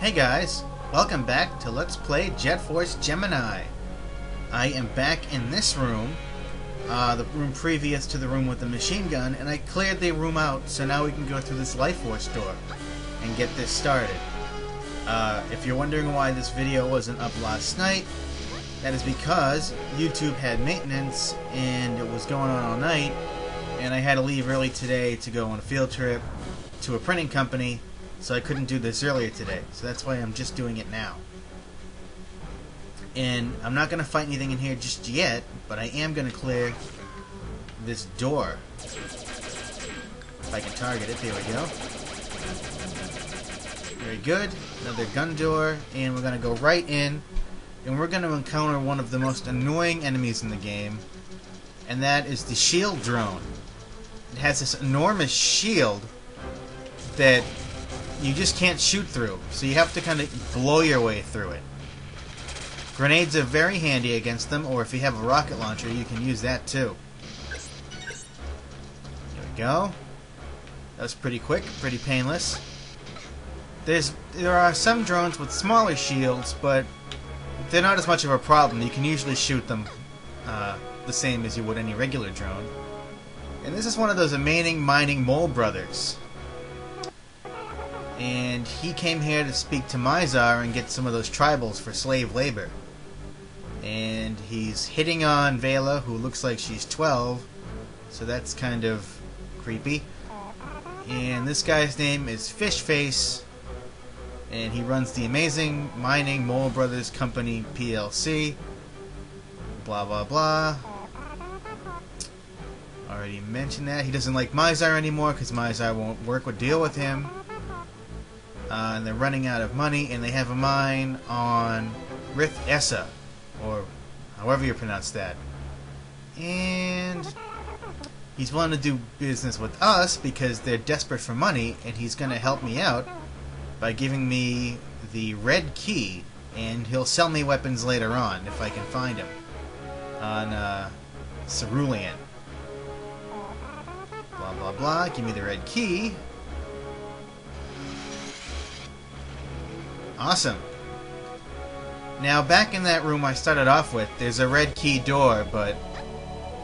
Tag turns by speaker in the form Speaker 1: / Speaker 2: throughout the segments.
Speaker 1: Hey guys, welcome back to Let's Play Jet Force Gemini. I am back in this room, the room previous to the room with the machine gun, and I cleared the room out, so now we can go through this Life Force door and get this started. If you're wondering why this video wasn't up last night, that is because YouTube had maintenance and it was going on all night, and I had to leave early today to go on a field trip to a printing company, so I couldn't do this earlier today. So that's why I'm just doing it now. And I'm not going to fight anything in here just yet, but I am going to clear this door. If I can target it, there we go. Very good. Another gun door, and we're going to go right in, and we're going to encounter one of the most annoying enemies in the game, and that is the shield drone. It has this enormous shield that you just can't shoot through, so you have to kind of blow your way through it. Grenades are very handy against them, or if you have a rocket launcher, you can use that too. There we go. That was pretty quick, pretty painless. There are some drones with smaller shields, but they're not as much of a problem. You can usually shoot them the same as you would any regular drone. And this is one of those amazing mining mole brothers. And he came here to speak to Mizar and get some of those tribals for slave labor. And he's hitting on Vela, who looks like she's 12, so that's kind of creepy. And this guy's name is Fishface, and he runs the amazing Mining Mole Brothers Company PLC. Blah blah blah. Already mentioned that. He doesn't like Mizar anymore because Mizar won't work or deal with him. And they're running out of money, and they have a mine on Rith Essa, or however you pronounce that. And he's willing to do business with us because they're desperate for money, and he's going to help me out by giving me the red key, and he'll sell me weapons later on if I can find him on Cerulean. Blah blah blah, give me the red key. Awesome. Now, back in that room I started off with, there's a red key door, but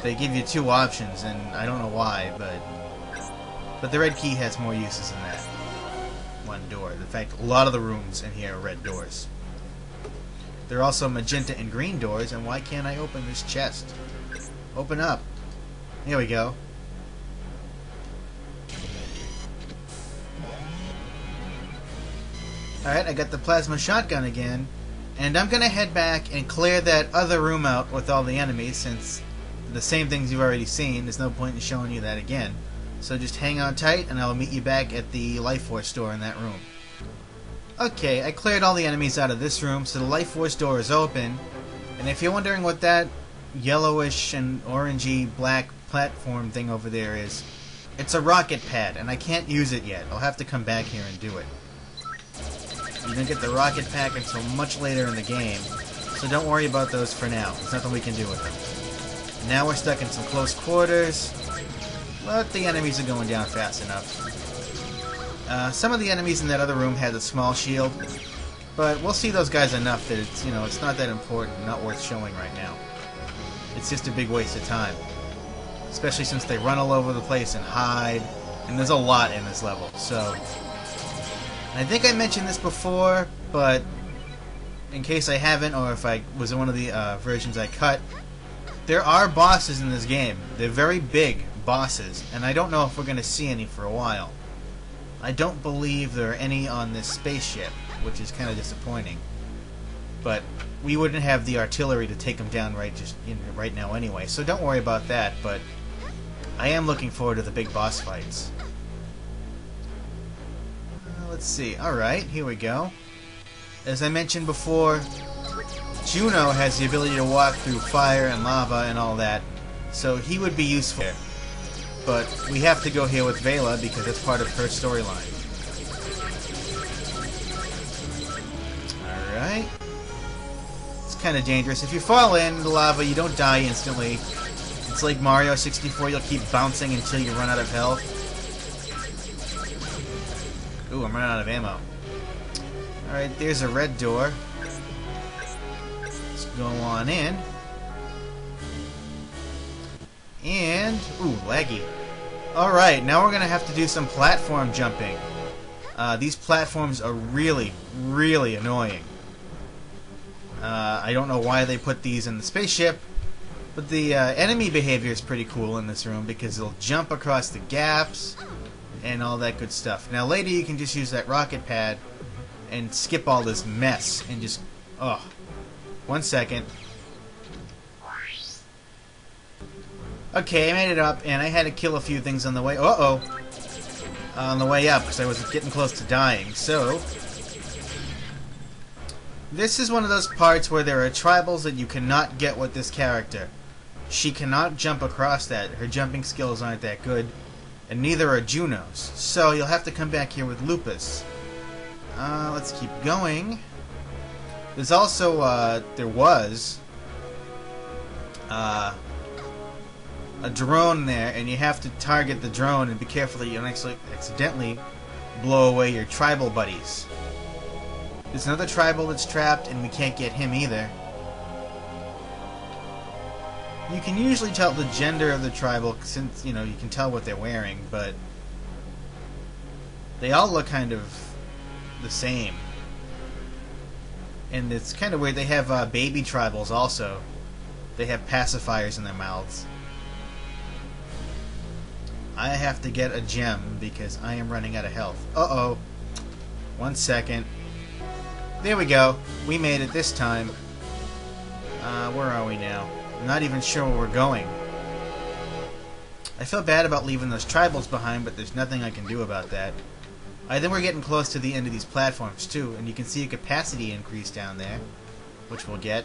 Speaker 1: they give you two options, and I don't know why, but the red key has more uses than that one door. In fact, a lot of the rooms in here are red doors. There are also magenta and green doors, and why can't I open this chest? Open up. Here we go. Alright, I got the plasma shotgun again, and I'm going to head back and clear that other room out with all the enemies, since the same things you've already seen. There's no point in showing you that again. So just hang on tight, and I'll meet you back at the Life Force door in that room. Okay, I cleared all the enemies out of this room, so the Life Force door is open, and if you're wondering what that yellowish and orangey black platform thing over there is, it's a rocket pad, and I can't use it yet. I'll have to come back here and do it. You don't get the rocket pack until much later in the game, so don't worry about those for now. There's nothing we can do with them. Now we're stuck in some close quarters, but the enemies are going down fast enough. Some of the enemies in that other room had a small shield, but we'll see those guys enough that it's, it's not that important, not worth showing right now. It's just a big waste of time, especially since they run all over the place and hide, and there's a lot in this level, so... I think I mentioned this before, but in case I haven't, or if I was in one of the versions I cut, there are bosses in this game. They're very big bosses, and I don't know if we're going to see any for a while. I don't believe there are any on this spaceship, which is kind of disappointing. But we wouldn't have the artillery to take them down right now anyway, so don't worry about that, but I am looking forward to the big boss fights. Let's see. Alright, here we go. As I mentioned before, Juno has the ability to walk through fire and lava and all that, so he would be useful. But we have to go here with Vela because it's part of her storyline. Alright. It's kind of dangerous. If you fall in the lava, you don't die instantly. It's like Mario 64, you'll keep bouncing until you run out of health. Ooh, I'm running out of ammo. Alright, there's a red door. Let's go on in. And... ooh, laggy. Alright, now we're going to have to do some platform jumping. These platforms are really, really annoying. I don't know why they put these in the spaceship, but the enemy behavior is pretty cool in this room because they'll jump across the gaps and all that good stuff. Now later you can just use that rocket pad and skip all this mess and just... oh. 1 second. Okay, I made it up, and I had to kill a few things on the way. Uh-oh. On the way up, because I was getting close to dying. So, this is one of those parts where there are tribals that you cannot get with this character. She cannot jump across that. Her jumping skills aren't that good, and neither are Juno's. So, you'll have to come back here with Lupus. Let's keep going. There's also, there was... a drone there, and you have to target the drone and be careful that you don't actually accidentally blow away your tribal buddies. There's another tribal that's trapped, and we can't get him either. You can usually tell the gender of the tribal since, you know, you can tell what they're wearing, but they all look kind of the same. And it's kind of weird. They have baby tribals also. They have pacifiers in their mouths. I have to get a gem because I am running out of health. Uh-oh. 1 second. There we go. We made it this time. Where are we now? I'm not even sure where we're going. I feel bad about leaving those tribals behind, but there's nothing I can do about that. I think we're getting close to the end of these platforms, too, and you can see a capacity increase down there, which we'll get.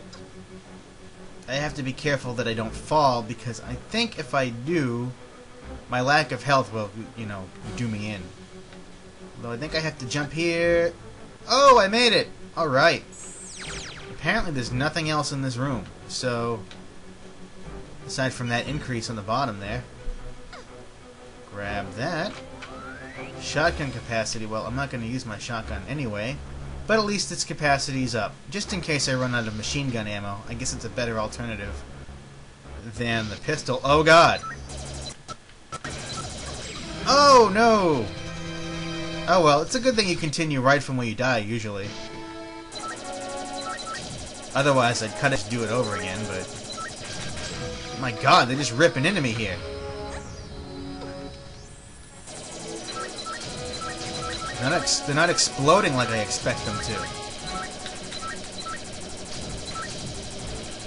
Speaker 1: I have to be careful that I don't fall, because I think if I do... my lack of health will, you know, do me in. Although I think I have to jump here. Oh, I made it! Alright. Apparently there's nothing else in this room. So, aside from that increase on the bottom there. Grab that. Shotgun capacity. Well, I'm not going to use my shotgun anyway. But at least its capacity's up. Just in case I run out of machine gun ammo. I guess it's a better alternative than the pistol. Oh, God! Oh, no! Oh, well, it's a good thing you continue right from where you die, usually. Otherwise, I'd cut it to do it over again, but... my God, they're just ripping into me here. They're not exploding like I expect them to.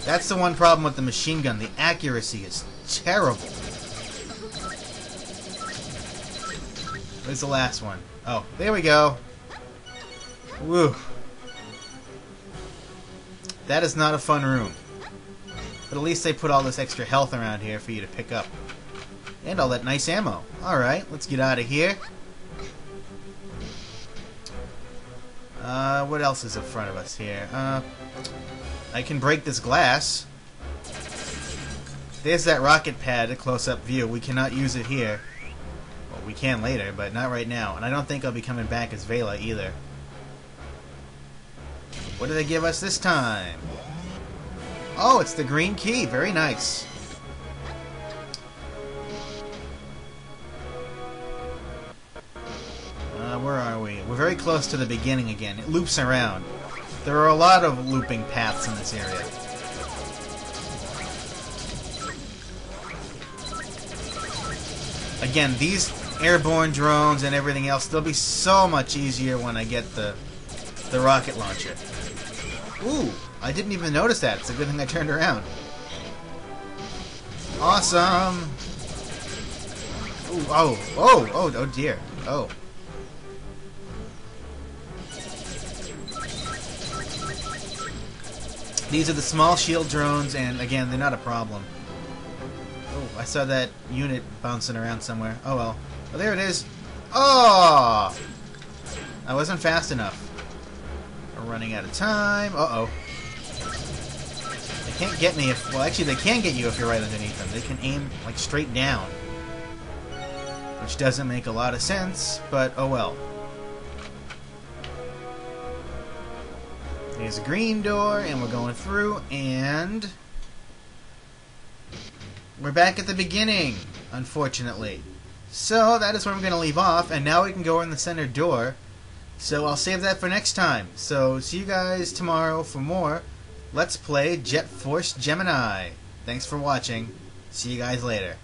Speaker 1: That's the one problem with the machine gun. The accuracy is terrible. Where's the last one? Oh, there we go. Woo. That is not a fun room. But at least they put all this extra health around here for you to pick up. And all that nice ammo. Alright, let's get out of here. What else is in front of us here? I can break this glass. There's that rocket pad, a close-up view. We cannot use it here. Well, we can later, but not right now. And I don't think I'll be coming back as Vela either. What do they give us this time? Oh, it's the green key. Very nice. Where are we? We're very close to the beginning again. It loops around. There are a lot of looping paths in this area. Again, these airborne drones and everything else, they'll be so much easier when I get the rocket launcher. Ooh, I didn't even notice that. It's a good thing I turned around. Awesome! Ooh, oh dear. Oh. These are the small shield drones, and again, they're not a problem. Oh, I saw that unit bouncing around somewhere. Oh well. Oh, there it is. Oh! I wasn't fast enough. We're running out of time. Uh-oh. They can't get me if... well, actually, they can get you if you're right underneath them. They can aim, like, straight down. Which doesn't make a lot of sense, but oh well. There's a green door, and we're going through, and we're back at the beginning, unfortunately. So that is where we're going to leave off, and now we can go in the center door. So I'll save that for next time. So see you guys tomorrow for more Let's Play Jet Force Gemini. Thanks for watching. See you guys later.